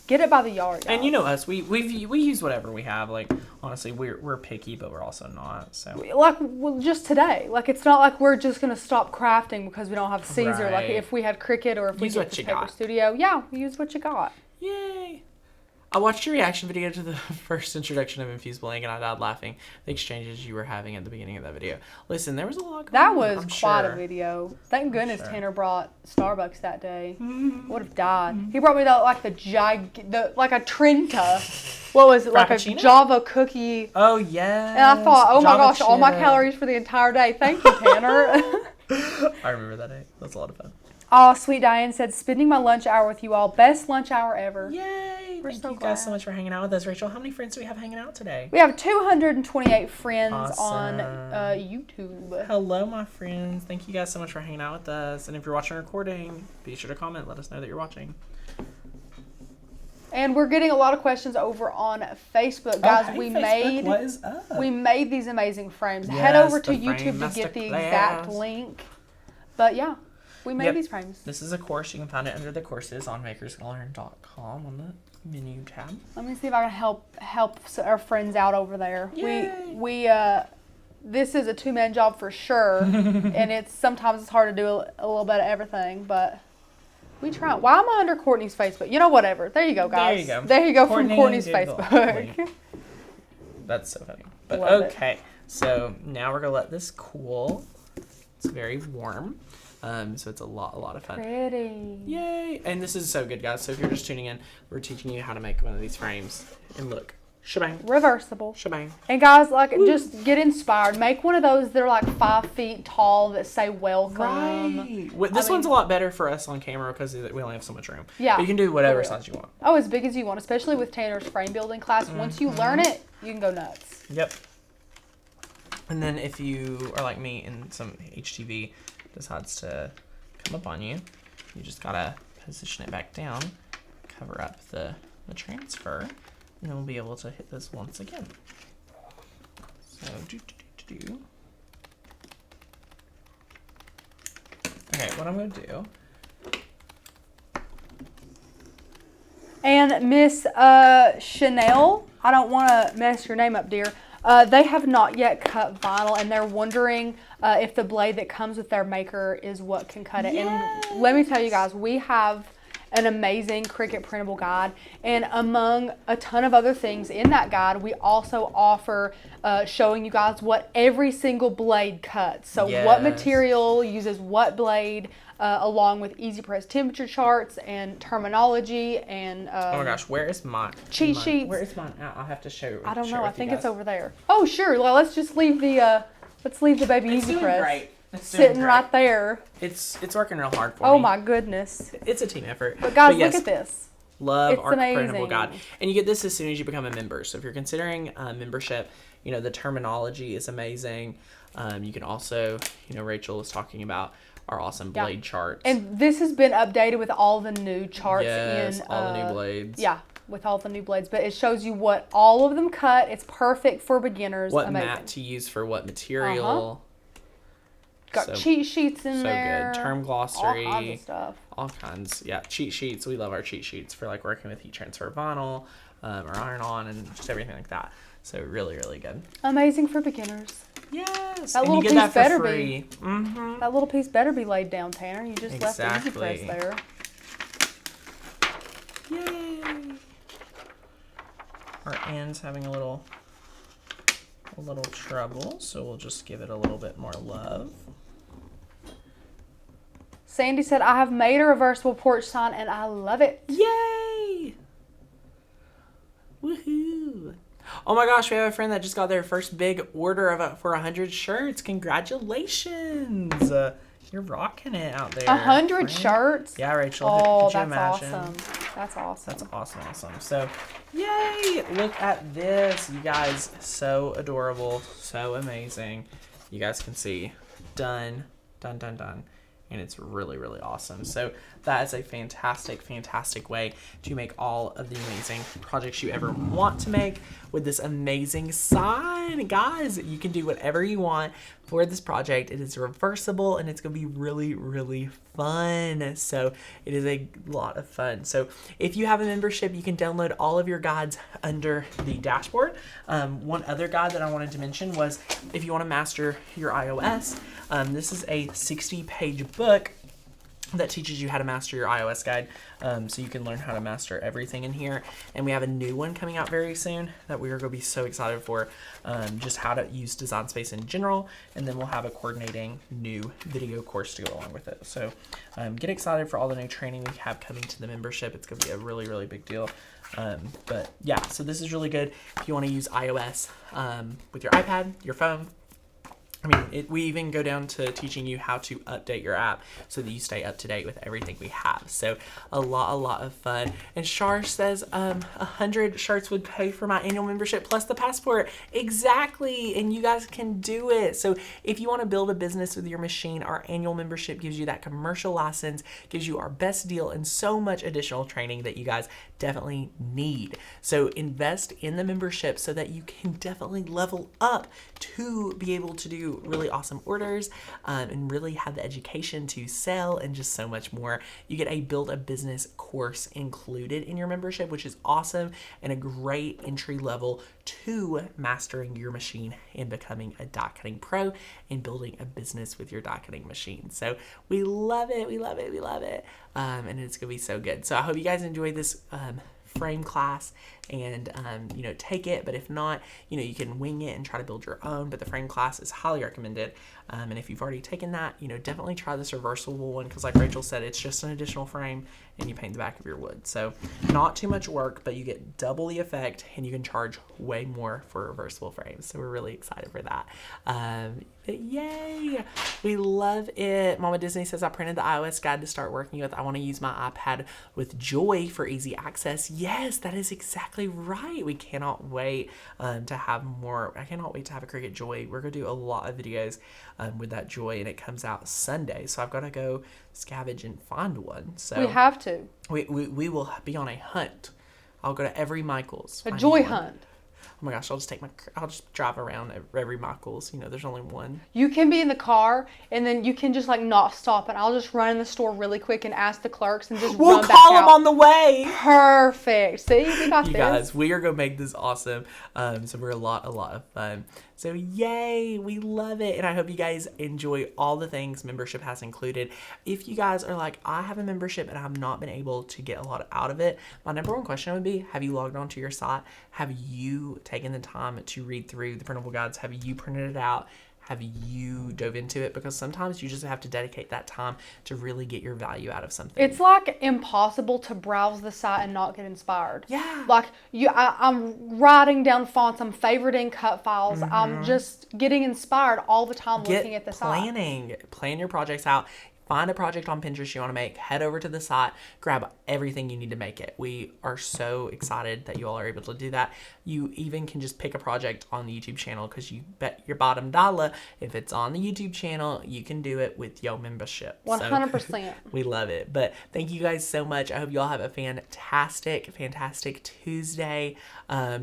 Get it by the yard, guys. And you know us, we use whatever we have. Like, honestly, we're picky, but we're also not. So like, well, just today, like, it's not like we're just gonna stop crafting because we don't have Caesar. Like, Right. if we had Cricut or if we Use get what this you paper got. studio, yeah, we use what you got. yay! I watched your reaction video to the first introduction of Infusable Ink, and I died laughing. The exchanges you were having at the beginning of that video. Listen, there was a lot going That on, was I'm quite sure. a video. Thank goodness sure. Tanner brought Starbucks that day. Would have died. He brought me like a Trinta. What was it? Like a Frappuccino? Java cookie. Oh, yeah. And I thought, oh my Java gosh, all my chip. calories for the entire day. Thank you, Tanner. I remember that day. That was a lot of fun. Oh, Sweet Diane said, spending my lunch hour with you all. Best lunch hour ever. Yay! We're Thank so you guys glad. so much for hanging out with us. Rachel, how many friends do we have hanging out today? We have 228 friends Awesome. on YouTube. Hello, my friends. Thank you guys so much for hanging out with us. And if you're watching a recording, be sure to comment. Let us know that you're watching. And we're getting a lot of questions over on Facebook. Guys, hey, we Facebook, what is up? made these amazing frames. Head Yes, over to the frame YouTube to get the Masterclass. exact link. But yeah, we made Yep. these frames. This is a course. You can find it under the courses on makersgonna.com on the menu tab. Let me see if I can help our friends out over there. Yay. We this is a two-man job for sure, and sometimes it's hard to do a little bit of everything, but we try. Why am I under Courtney's Facebook? You know, whatever. There you go, guys. There you go. There you go Courtney from Courtney's did the Facebook. link. That's so funny. But Love it. okay, so now we're gonna let this cool. It's very warm, so it's a lot of fun. Pretty. Yay! And this is so good, guys. So if you're just tuning in, we're teaching you how to make one of these frames. And look, shebang, Reversible. shebang. And guys, like, just get inspired. Make one of those. They're like 5 feet tall that say welcome. Right. This one's a lot better for us on camera because we only have so much room. Yeah, But you can do whatever for real. size you want. Oh, as big as you want, especially with Tanner's frame building class. Once you learn it, you can go nuts. Yep. And then if you are like me and some HTV decides to come up on you, you just gotta position it back down, cover up the transfer, and then we'll be able to hit this once again. So do. Okay, what I'm gonna do. And Miss Chanel, I don't want to mess your name up, dear. They have not yet cut vinyl, and they're wondering if the blade that comes with their maker is what can cut it. And let me tell you guys, we have an amazing Cricut printable guide, and among a ton of other things in that guide, we also offer showing you guys what every single blade cuts. So what material uses what blade, along with easy press temperature charts and terminology and Oh my gosh, where is mine? cheat sheets. Where is mine? I'll have to show. I don't share know. I with you think it's guys. over there. Oh, sure. Well, let's just leave the baby It's easy doing press great. It's doing sitting great. right there. It's working real hard for me. Oh my goodness. It's a team effort. But guys, yes, look at this. Love It's our printable amazing. guide. And you get this as soon as you become a member. So if you're considering membership, you know, the terminology is amazing. You can also, you know, Rachel is talking about our awesome blade charts. And this has been updated with all the new charts yes, in all the new blades. Yeah, with all the new blades. But it shows you what all of them cut. It's perfect for beginners. What amazing. mat to use for what material. Got So- cheat sheets in So there. good. Term glossary. All kinds of stuff. All kinds. Yeah, cheat sheets. We love our cheat sheets for like working with heat transfer vinyl or iron on and just everything like that. So really, really good. Amazing for beginners. Yes. That and little you get that piece for better free. be. Mm-hmm. That little piece better be laid down, Tanner. You just left the easy press Exactly. there. Yay. Our end's having a little trouble, so we'll just give it a little bit more love. Sandy said, I have made a reversible porch sign and I love it. Yay! Woohoo! Oh my gosh, we have a friend that just got their first big order for 100 shirts. Congratulations! You're rocking it out there. 100 friend. shirts? Yeah, Rachel. Oh, could you that's imagine? awesome. That's awesome. That's awesome. So, yay! Look at this, you guys. So adorable, so amazing. You guys can see, done. And it's really, really awesome. So that is a fantastic way to make all of the amazing projects you ever want to make with this amazing sign. Guys, you can do whatever you want. for this project. It is reversible and it's going to be really, really fun. So it is a lot of fun. So if you have a membership, you can download all of your guides under the dashboard. One other guide that I wanted to mention was if you want to master your iOS, this is a 60-page book that teaches you how to master your iOS guide, so you can learn how to master everything in here. And we have a new one coming out very soon that we are going to be so excited for, just how to use Design Space in general, and then we'll have a coordinating new video course to go along with it. So get excited for all the new training we have coming to the membership. It's going to be a really, really big deal. But yeah, so this is really good if you want to use iOS with your iPad, your phone. I mean, we even go down to teaching you how to update your app so that you stay up to date with everything we have. So a lot of fun. And Shar says 100 shirts would pay for my annual membership plus the passport. Exactly. And you guys can do it. So if you want to build a business with your machine, our annual membership gives you that commercial license, gives you our best deal, and so much additional training that you guys definitely need. So invest in the membership so that you can definitely level up to be able to do really awesome orders and really have the education to sell and just so much more. You get a build a business course included in your membership, which is awesome and a great entry level to mastering your machine and becoming a die cutting pro and building a business with your die cutting machine. So we love it. We love it. We love it. And it's going to be so good. So I hope you guys enjoyed this frame class and take it, but if not, you can wing it and try to build your own, but the frame class is highly recommended. And if you've already taken that, definitely try this reversible one, because like Rachel said, it's just an additional frame and you paint the back of your wood. So not too much work, but you get double the effect and you can charge way more for reversible frames. So we're really excited for that. But yay, we love it. Mama Disney says, I printed the iOS guide to start working with. I want to use my iPad with Joy for easy access. Yes, that is exactly right. We cannot wait to have more. I cannot wait to have a Cricut Joy. We're going to do a lot of videos with that Joy, and it comes out Sunday. So I've got to go scavenge and find one. So We have to. We will be on a hunt. I'll go to every Michael's. A find joy one. hunt. Oh my gosh, I'll just drive around every Michael's. There's only one. You can be in the car and then you can just not stop, and I'll just run in the store really quick and ask the clerks and just We'll run back call them out. on the way. Perfect. See, we got You this. guys, we are going to make this awesome. So we're a lot of fun. So yay, we love it. And I hope you guys enjoy all the things membership has included. If you guys are like, I have a membership and I've not been able to get a lot out of it, my number one question would be, have you logged onto your site? Have you taken the time to read through the printable guides? Have you printed it out? Have you dove into it? Because sometimes you just have to dedicate that time to really get your value out of something. It's like impossible to browse the site and not get inspired. Yeah. Like I'm writing down fonts, I'm favoriting cut files, I'm just getting inspired all the time looking at the site. Plan your projects out. Find a project on Pinterest you want to make, head over to the site, grab everything you need to make it. We are so excited that you all are able to do that. You even can just pick a project on the YouTube channel, because you bet your bottom dollar if it's on the YouTube channel, you can do it with your membership. 100%. So, we love it. But thank you guys so much. I hope you all have a fantastic Tuesday.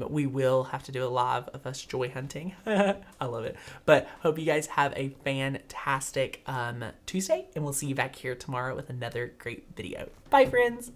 We will have to do a live of us joy hunting. I love it. But hope you guys have a fantastic Tuesday, and we'll see you back here tomorrow with another great video. Bye, friends.